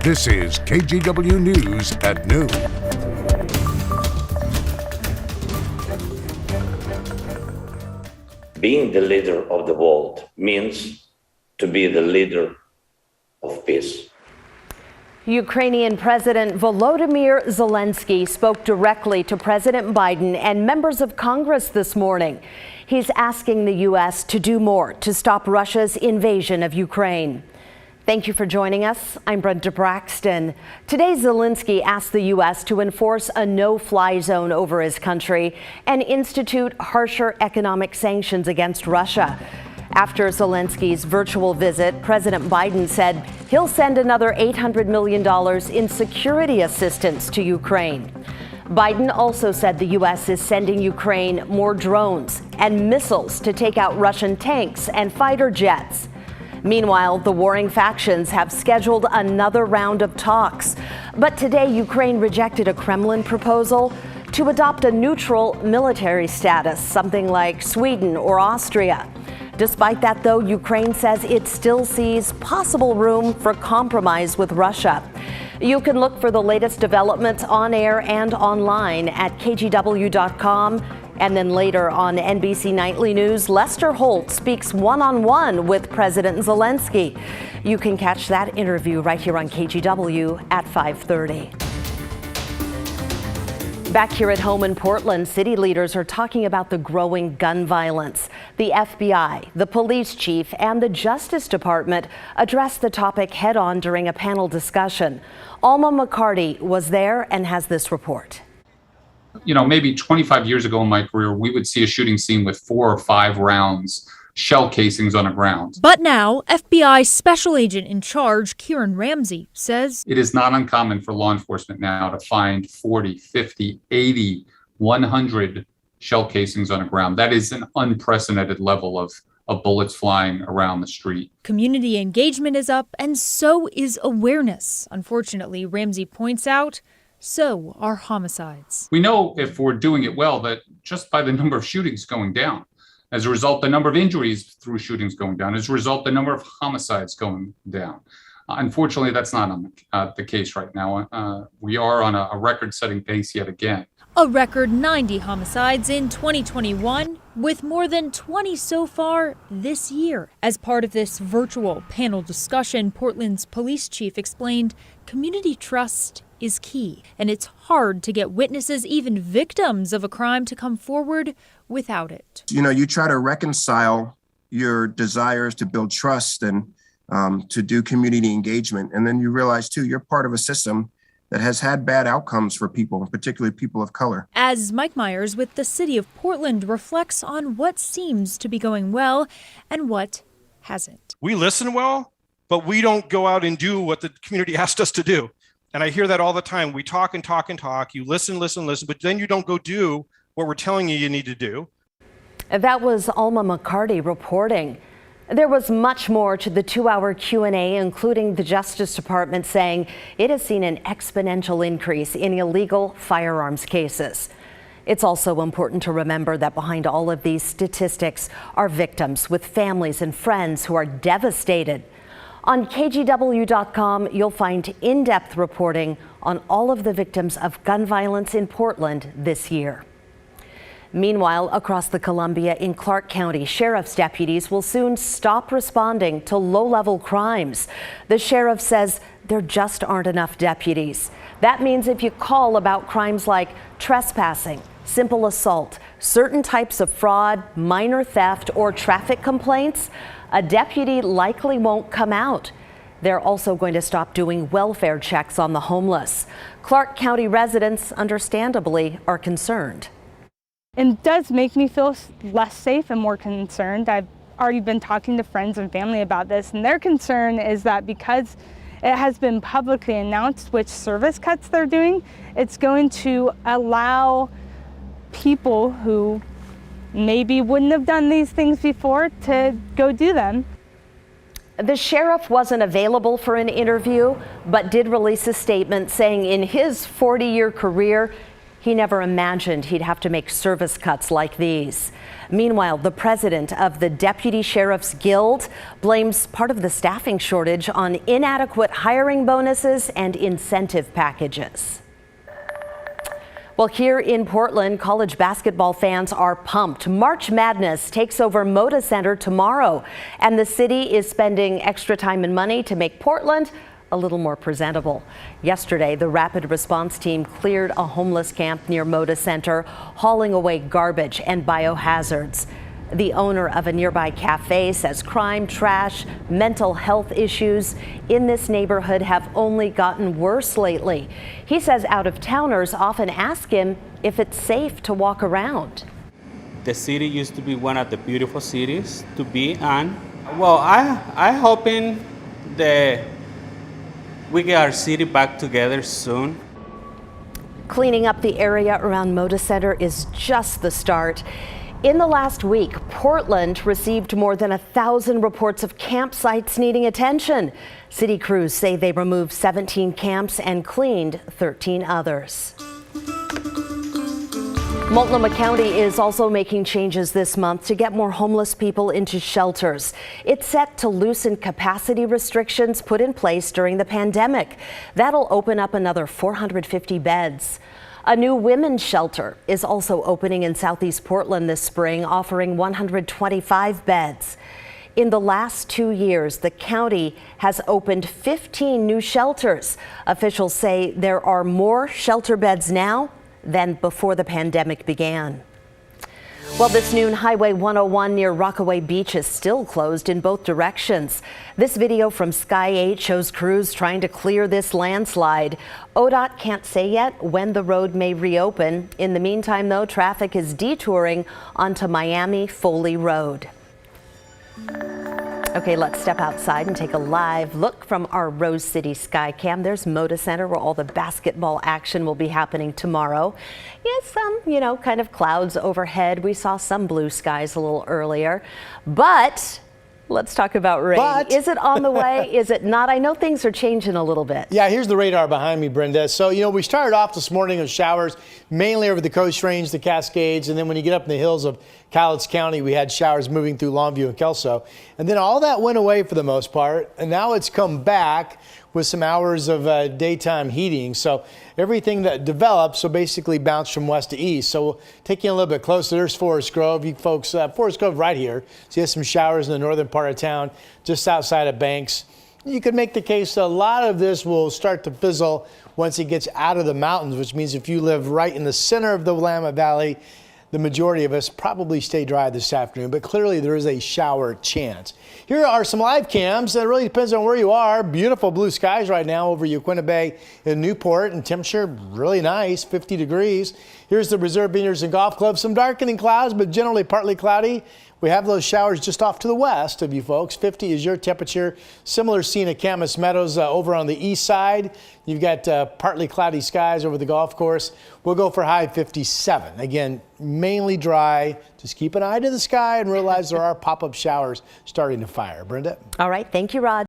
This is KGW News at noon. Being the leader of the world means to be the leader of peace. Ukrainian President Volodymyr Zelensky spoke directly to President Biden and members of Congress this morning. He's asking the U.S. to do more to stop Russia's invasion of Ukraine. Thank you for joining us. I'm Brenda Braxton. Today, Zelensky asked the U.S. to enforce a no-fly zone over his country and institute harsher economic sanctions against Russia. After Zelensky's virtual visit, President Biden said he'll send another $800 million in security assistance to Ukraine. Biden also said the U.S. is sending Ukraine more drones and missiles to take out Russian tanks and fighter jets. Meanwhile, the warring factions have scheduled another round of talks. But today, Ukraine rejected a Kremlin proposal to adopt a neutral military status, something like Sweden or Austria. Despite that, though, Ukraine says it still sees possible room for compromise with Russia. You can look for the latest developments on air and online at KGW.com. And then later on NBC Nightly News, Lester Holt speaks one-on-one with President Zelensky. You can catch that interview right here on KGW at 5:30. Back here at home in Portland, city leaders are talking about the growing gun violence. The FBI, the police chief, and the Justice Department addressed the topic head-on during a panel discussion. Alma McCarty was there and has this report. You know, maybe 25 years ago in my career, we would see a shooting scene with 4 or 5 rounds, shell casings on the ground. But now, FBI Special Agent in Charge, Kieran Ramsey, says it is not uncommon for law enforcement now to find 40, 50, 80, 100 shell casings on the ground. That is an unprecedented level of bullets flying around the street. Community engagement is up, and so is awareness. Unfortunately, Ramsey points out, so are homicides. We know if we're doing it well that just by the number of shootings going down, as a result, the number of injuries through shootings going down, as a result, the number of homicides going down. Unfortunately, that's not the case right now. We are on a record-setting pace yet again. A record 90 homicides in 2021, with more than 20 so far this year. As part of this virtual panel discussion, Portland's police chief explained community trust is key, and it's hard to get witnesses, even victims of a crime, to come forward without it. You know, you try to reconcile your desires to build trust and to do community engagement, and then you realize, too, you're part of a system that has had bad outcomes for people, particularly people of color. As Mike Myers with the city of Portland reflects on what seems to be going well and what hasn't. We listen well, but we don't go out and do what the community asked us to do. And I hear that all the time. We talk and talk and talk. You listen, but then you don't go do what we're telling you need to do. That was Alma McCarty reporting. There was much more to the 2-hour Q&A, including the Justice Department saying it has seen an exponential increase in illegal firearms cases. It's also important to remember that behind all of these statistics are victims with families and friends who are devastated. On KGW.com, you'll find in-depth reporting on all of the victims of gun violence in Portland this year. Meanwhile, across the Columbia in Clark County, sheriff's deputies will soon stop responding to low-level crimes. The sheriff says there just aren't enough deputies. That means if you call about crimes like trespassing, simple assault, certain types of fraud, minor theft, or traffic complaints, a deputy likely won't come out. They're also going to stop doing welfare checks on the homeless. Clark County residents, understandably, are concerned. It does make me feel less safe and more concerned. I've already been talking to friends and family about this, and their concern is that because it has been publicly announced which service cuts they're doing, it's going to allow people who maybe wouldn't have done these things before to go do them. The sheriff wasn't available for an interview, but did release a statement saying in his 40-year career, He never imagined he'd have to make service cuts like these. Meanwhile, the president of the Deputy Sheriff's Guild blames part of the staffing shortage on inadequate hiring bonuses and incentive packages. Well, here in Portland, college basketball fans are pumped. March Madness takes over Moda Center tomorrow, and the city is spending extra time and money to make Portland a little more presentable. Yesterday, the rapid response team cleared a homeless camp near Moda Center, hauling away garbage and biohazards. The owner of a nearby cafe says crime, trash, mental health issues in this neighborhood have only gotten worse lately. He says out-of-towners often ask him if it's safe to walk around. The city used to be one of the beautiful cities to be on. Well, I hoping that we get our city back together soon. Cleaning up the area around Moda Center is just the start. In the last week, Portland received more than 1,000 reports of campsites needing attention. City crews say they removed 17 camps and cleaned 13 others. Multnomah County is also making changes this month to get more homeless people into shelters. It's set to loosen capacity restrictions put in place during the pandemic. That'll open up another 450 beds. A new women's shelter is also opening in Southeast Portland this spring, offering 125 beds. In the last 2 years, the county has opened 15 new shelters. Officials say there are more shelter beds now than before the pandemic began. Well, this noon, Highway 101 near Rockaway Beach is still closed in both directions. This video from Sky 8 shows crews trying to clear this landslide. ODOT can't say yet when the road may reopen. In the meantime, though, traffic is detouring onto Miami Foley Road. Okay, let's step outside and take a live look from our Rose City Sky Cam. There's Moda Center, where all the basketball action will be happening tomorrow. Yes, some, kind of clouds overhead. We saw some blue skies a little earlier, but let's talk about rain. Is it on the way? Is it not? I know things are changing a little bit. Yeah, here's the radar behind me, Brenda. So, we started off this morning with showers, mainly over the Coast Range, the Cascades, and then when you get up in the hills of Cowlitz County, we had showers moving through Longview and Kelso. And then all that went away for the most part, and now it's come back with some hours of daytime heating. So everything that develops will basically bounce from west to east. So we'll take you a little bit closer. There's Forest Grove. You folks, Forest Grove right here. So you have some showers in the northern part of town, just outside of Banks. You could make the case that a lot of this will start to fizzle once it gets out of the mountains, which means if you live right in the center of the Willamette Valley, the majority of us probably stay dry this afternoon, but clearly there is a shower chance. Here are some live cams. It really depends on where you are. Beautiful blue skies right now over Uquinta Bay in Newport, and temperature really nice, 50 degrees. Here's the Reserve Beaners and Golf Club. Some darkening clouds, but generally partly cloudy. We have those showers just off to the west of you folks. 50 is your temperature. Similar scene at Camas Meadows over on the east side. You've got partly cloudy skies over the golf course. We'll go for high 57. Again, mainly dry. Just keep an eye to the sky and realize there are pop-up showers starting to fire. Brenda? All right. Thank you, Rod.